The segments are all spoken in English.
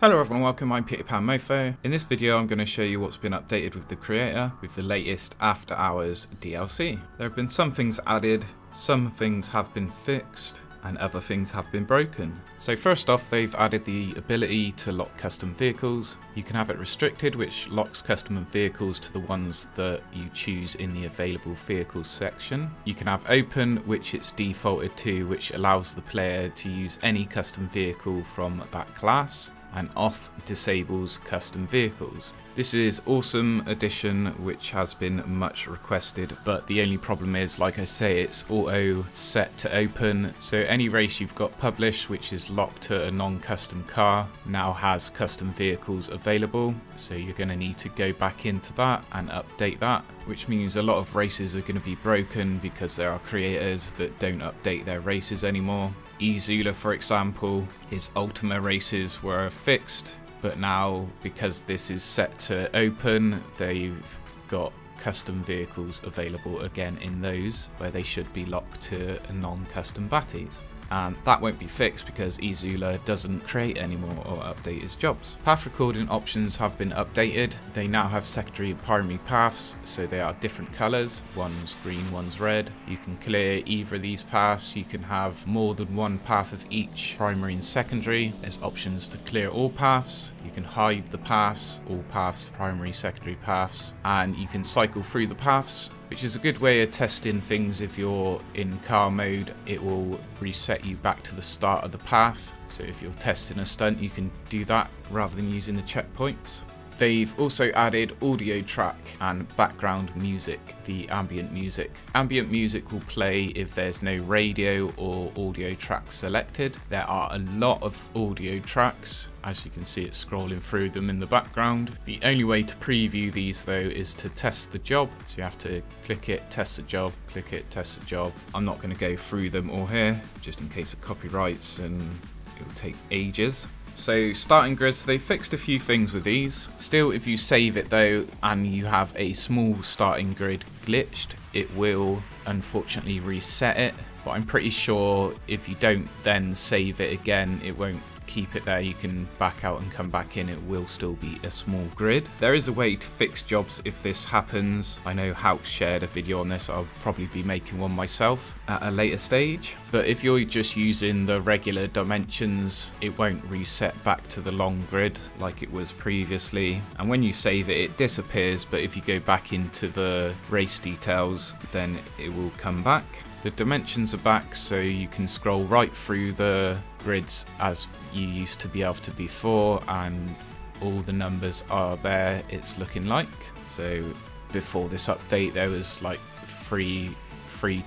Hello everyone, welcome, I'm Peter Pan Mofo. In this video I'm going to show you what's been updated with the creator with the latest After Hours DLC. There have been some things added, some things have been fixed, and other things have been broken. So first off, they've added the ability to lock custom vehicles. You can have it restricted, which locks custom vehicles to the ones that you choose in the available vehicles section. You can have open, which it's defaulted to, which allows the player to use any custom vehicle from that class, and off disables custom vehicles. This is awesome addition which has been much requested, but the only problem is, like I say, it's auto set to open, so any race you've got published which is locked to a non-custom car now has custom vehicles available, so you're going to need to go back into that and update that, which means a lot of races are going to be broken because there are creators that don't update their races anymore. Ezula, for example, his Ultima races were fixed, but now because this is set to open, they've got custom vehicles available again in those where they should be locked to non-custom batties. And that won't be fixed because Ezula doesn't create anymore or update his jobs. Path recording options have been updated. They now have secondary and primary paths, so they are different colours. One's green, one's red. You can clear either of these paths. You can have more than one path of each primary and secondary. There's options to clear all paths. You can hide the paths, all paths, primary, secondary paths, and you can cycle through the paths, which is a good way of testing things. If you're in car mode, it will reset you back to the start of the path. So if you're testing a stunt, you can do that rather than using the checkpoints. They've also added audio track and background music, the ambient music. Ambient music will play if there's no radio or audio track selected. There are a lot of audio tracks. As you can see, it's scrolling through them in the background. The only way to preview these though is to test the job. So you have to click it, test the job, click it, test the job. I'm not going to go through them all here, just in case of copyrights, and it will take ages. So starting grids, they fixed a few things with these. Still, if you save it though and you have a small starting grid glitched, it will unfortunately reset it. But I'm pretty sure if you don't then save it again, it won't keep it there. You can back out and come back in, it will still be a small grid. There is a way to fix jobs if this happens. I know Hauck shared a video on this. I'll probably be making one myself at a later stage. But if you're just using the regular dimensions, it won't reset back to the long grid like it was previously. And when you save it, it disappears, but if you go back into the race details, then it will come back. The dimensions are back, so you can scroll right through the grids as you used to be able to before, and all the numbers are there, it's looking like. So before this update there was like three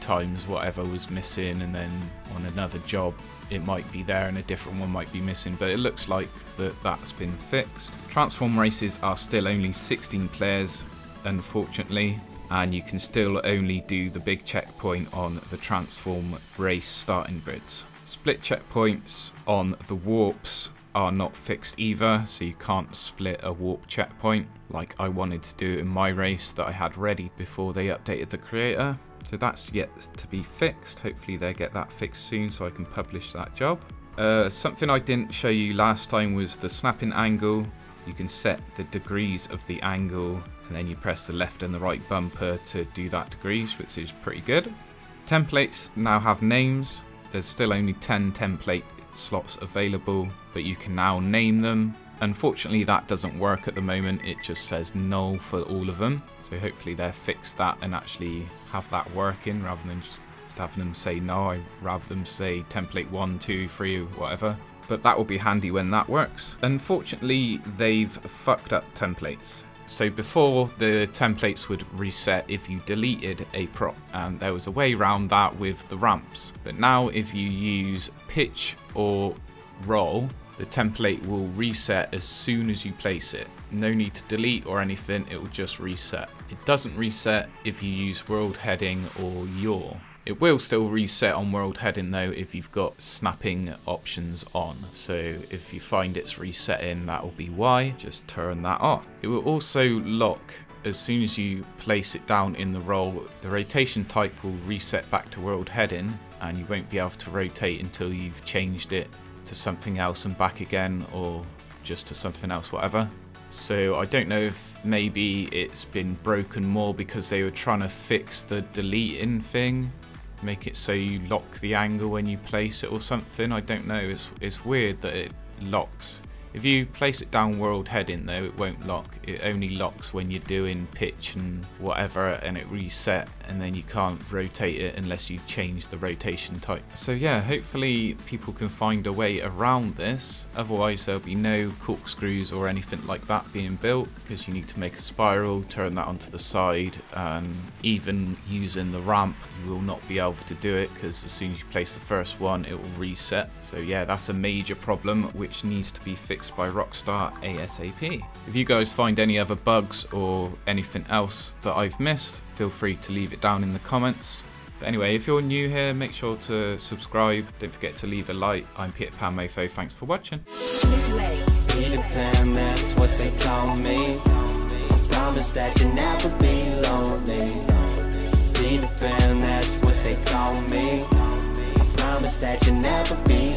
times whatever was missing, and then on another job it might be there and a different one might be missing, but it looks like that's been fixed. Transform races are still only 16 players, unfortunately, and you can still only do the big checkpoint on the transform race starting grids. Split checkpoints on the warps are not fixed either, so you can't split a warp checkpoint like I wanted to do in my race that I had ready before they updated the creator. So that's yet to be fixed. Hopefully they get that fixed soon so I can publish that job. Something I didn't show you last time was the snapping angle. You can set the degrees of the angle, and then you press the left and the right bumper to do that degrees, which is pretty good. Templates now have names. There's still only 10 template slots available, but you can now name them. Unfortunately, that doesn't work at the moment. It just says null for all of them. So hopefully they'll fix that and actually have that working rather than just having them say no. I'd rather them say template 1, 2, 3, whatever. But that will be handy when that works. Unfortunately, they've fucked up templates. So before, the templates would reset if you deleted a prop, and there was a way around that with the ramps. But now if you use pitch or roll, the template will reset as soon as you place it. No need to delete or anything, it will just reset. It doesn't reset if you use world heading or yaw. It will still reset on world heading though if you've got snapping options on. So if you find it's resetting, that will be why. Just turn that off. It will also lock as soon as you place it down in the roll. The rotation type will reset back to world heading, and you won't be able to rotate until you've changed it to something else and back again, or just to something else, whatever. So I don't know if maybe it's been broken more because they were trying to fix the deleting thing, make it so you lock the angle when you place it or something. I don't know, it's weird that it locks. If you place it down world heading though, it won't lock. It only locks when you're doing pitch and whatever, and it reset, and then you can't rotate it unless you change the rotation type. So yeah, hopefully people can find a way around this. Otherwise there'll be no corkscrews or anything like that being built, because you need to make a spiral, turn that onto the side, and even using the ramp you will not be able to do it, because as soon as you place the first one it will reset. So yeah, that's a major problem which needs to be fixed by Rockstar ASAP. If you guys find any other bugs or anything else that I've missed, feel free to leave it down in the comments. But anyway, if you're new here, make sure to subscribe. Don't forget to leave a like. I'm Peter Pan Mofo. Thanks for watching. Peter Pan, that's what they call me. I promise that you'll never be lonely. Peter Pan, that's what they call me. I promise that you'll never be